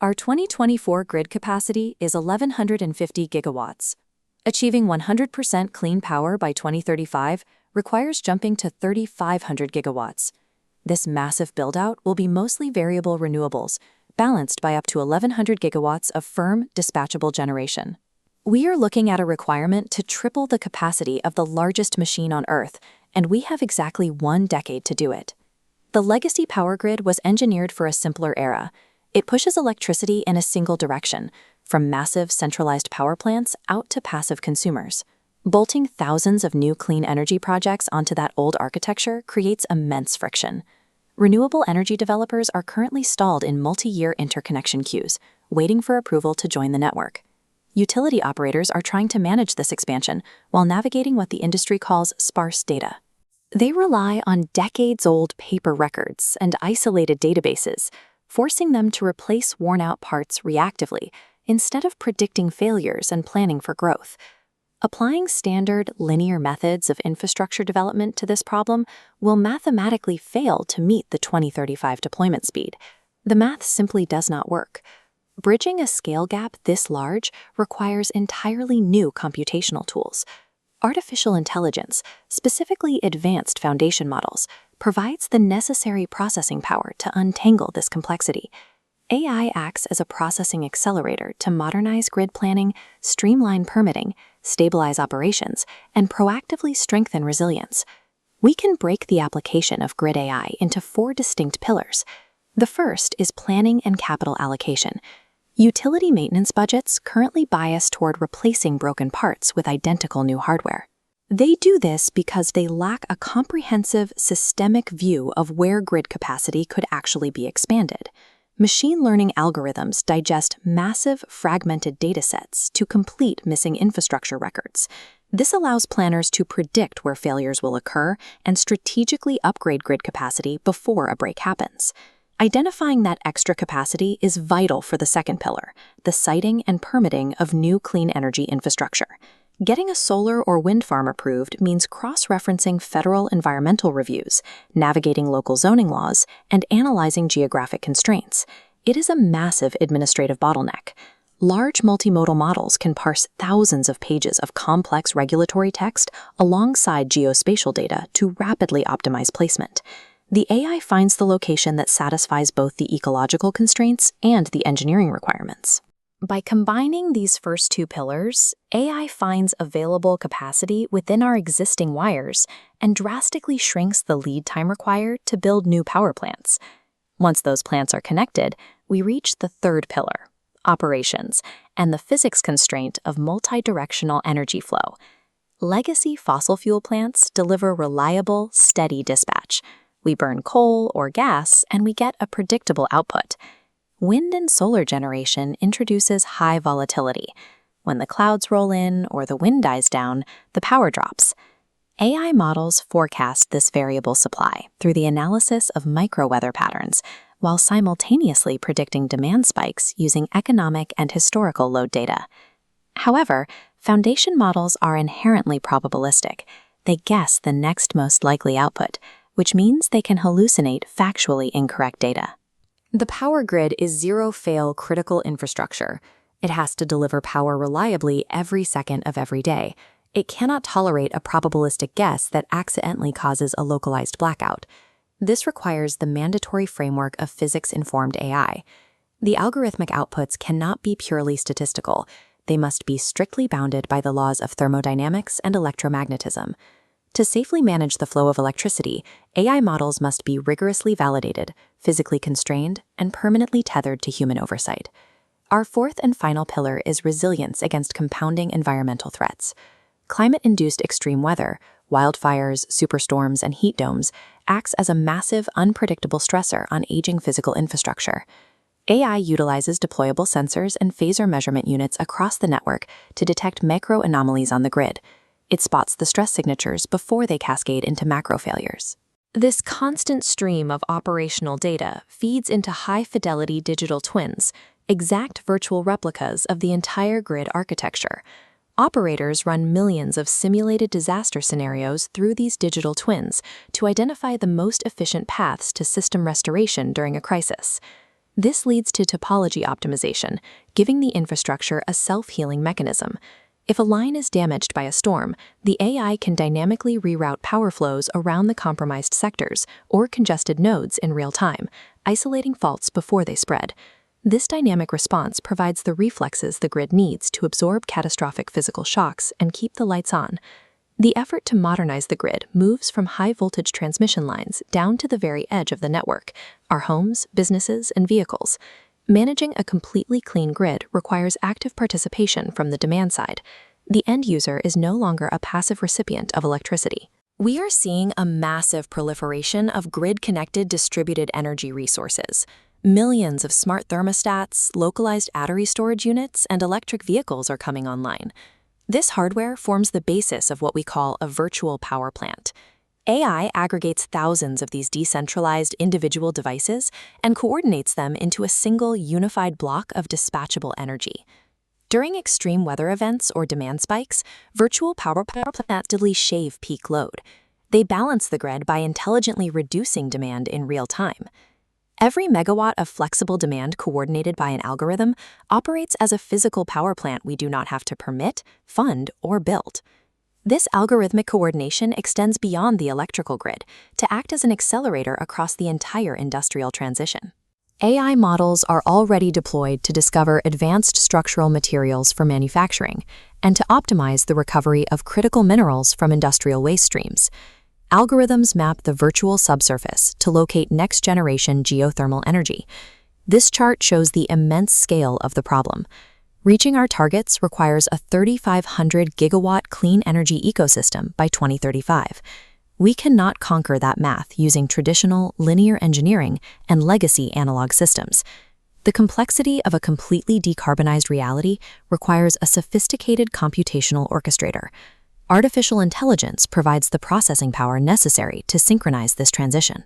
Our 2024 grid capacity is 1,150 gigawatts. Achieving 100% clean power by 2035 requires jumping to 3,500 gigawatts. This massive build-out will be mostly variable renewables, balanced by up to 1,100 gigawatts of firm, dispatchable generation. We are looking at a requirement to triple the capacity of the largest machine on Earth, and we have exactly 1 decade to do it. The legacy power grid was engineered for a simpler era. It pushes electricity in a single direction, from massive centralized power plants out to passive consumers. Bolting thousands of new clean energy projects onto that old architecture creates immense friction. Renewable energy developers are currently stalled in multi-year interconnection queues, waiting for approval to join the network. Utility operators are trying to manage this expansion while navigating what the industry calls sparse data. They rely on decades-old paper records and isolated databases, forcing them to replace worn-out parts reactively instead of predicting failures and planning for growth. Applying standard, linear methods of infrastructure development to this problem will mathematically fail to meet the 2035 deployment speed. The math simply does not work. Bridging a scale gap this large requires entirely new computational tools. Artificial intelligence, specifically advanced foundation models, provides the necessary processing power to untangle this complexity. AI acts as a processing accelerator to modernize grid planning, streamline permitting, stabilize operations, and proactively strengthen resilience. We can break the application of grid AI into 4 distinct pillars. The first is planning and capital allocation. Utility maintenance budgets currently bias toward replacing broken parts with identical new hardware. They do this because they lack a comprehensive, systemic view of where grid capacity could actually be expanded. Machine learning algorithms digest massive, fragmented datasets to complete missing infrastructure records. This allows planners to predict where failures will occur and strategically upgrade grid capacity before a break happens. Identifying that extra capacity is vital for the second pillar, the siting and permitting of new clean energy infrastructure. Getting a solar or wind farm approved means cross-referencing federal environmental reviews, navigating local zoning laws, and analyzing geographic constraints. It is a massive administrative bottleneck. Large multimodal models can parse thousands of pages of complex regulatory text alongside geospatial data to rapidly optimize placement. The AI finds the location that satisfies both the ecological constraints and the engineering requirements. By combining these first 2 pillars, AI finds available capacity within our existing wires and drastically shrinks the lead time required to build new power plants. Once those plants are connected, we reach the third pillar, operations, and the physics constraint of multi-directional energy flow. Legacy fossil fuel plants deliver reliable, steady dispatch. We burn coal or gas, and we get a predictable output. Wind and solar generation introduces high volatility. When the clouds roll in or the wind dies down, the power drops. AI models forecast this variable supply through the analysis of micro-weather patterns, while simultaneously predicting demand spikes using economic and historical load data. However, foundation models are inherently probabilistic. They guess the next most likely output, which means they can hallucinate factually incorrect data. The power grid is zero-fail critical infrastructure. It has to deliver power reliably every second of every day. It cannot tolerate a probabilistic guess that accidentally causes a localized blackout. This requires the mandatory framework of physics-informed AI. The algorithmic outputs cannot be purely statistical. They must be strictly bounded by the laws of thermodynamics and electromagnetism. To safely manage the flow of electricity, AI models must be rigorously validated, physically constrained, and permanently tethered to human oversight. Our fourth and final pillar is resilience against compounding environmental threats. Climate-induced extreme weather, wildfires, superstorms, and heat domes acts as a massive, unpredictable stressor on aging physical infrastructure. AI utilizes deployable sensors and phasor measurement units across the network to detect micro anomalies on the grid. It spots the stress signatures before they cascade into macro failures. This constant stream of operational data feeds into high-fidelity digital twins, exact virtual replicas of the entire grid architecture. Operators run millions of simulated disaster scenarios through these digital twins to identify the most efficient paths to system restoration during a crisis. This leads to topology optimization, giving the infrastructure a self-healing mechanism. If a line is damaged by a storm, the AI can dynamically reroute power flows around the compromised sectors or congested nodes in real time, isolating faults before they spread. This dynamic response provides the reflexes the grid needs to absorb catastrophic physical shocks and keep the lights on. The effort to modernize the grid moves from high-voltage transmission lines down to the very edge of the network, our homes, businesses, and vehicles. Managing a completely clean grid requires active participation from the demand side. The end user is no longer a passive recipient of electricity. We are seeing a massive proliferation of grid-connected distributed energy resources. Millions of smart thermostats, localized battery storage units, and electric vehicles are coming online. This hardware forms the basis of what we call a virtual power plant. AI aggregates thousands of these decentralized individual devices and coordinates them into a single unified block of dispatchable energy. During extreme weather events or demand spikes, virtual power plants actively shave peak load. They balance the grid by intelligently reducing demand in real time. Every megawatt of flexible demand coordinated by an algorithm operates as a physical power plant we do not have to permit, fund, or build. This algorithmic coordination extends beyond the electrical grid to act as an accelerator across the entire industrial transition. AI models are already deployed to discover advanced structural materials for manufacturing and to optimize the recovery of critical minerals from industrial waste streams. Algorithms map the virtual subsurface to locate next-generation geothermal energy. This chart shows the immense scale of the problem. Reaching our targets requires a 3,500 gigawatt clean energy ecosystem by 2035. We cannot conquer that math using traditional linear engineering and legacy analog systems. The complexity of a completely decarbonized reality requires a sophisticated computational orchestrator. Artificial intelligence provides the processing power necessary to synchronize this transition.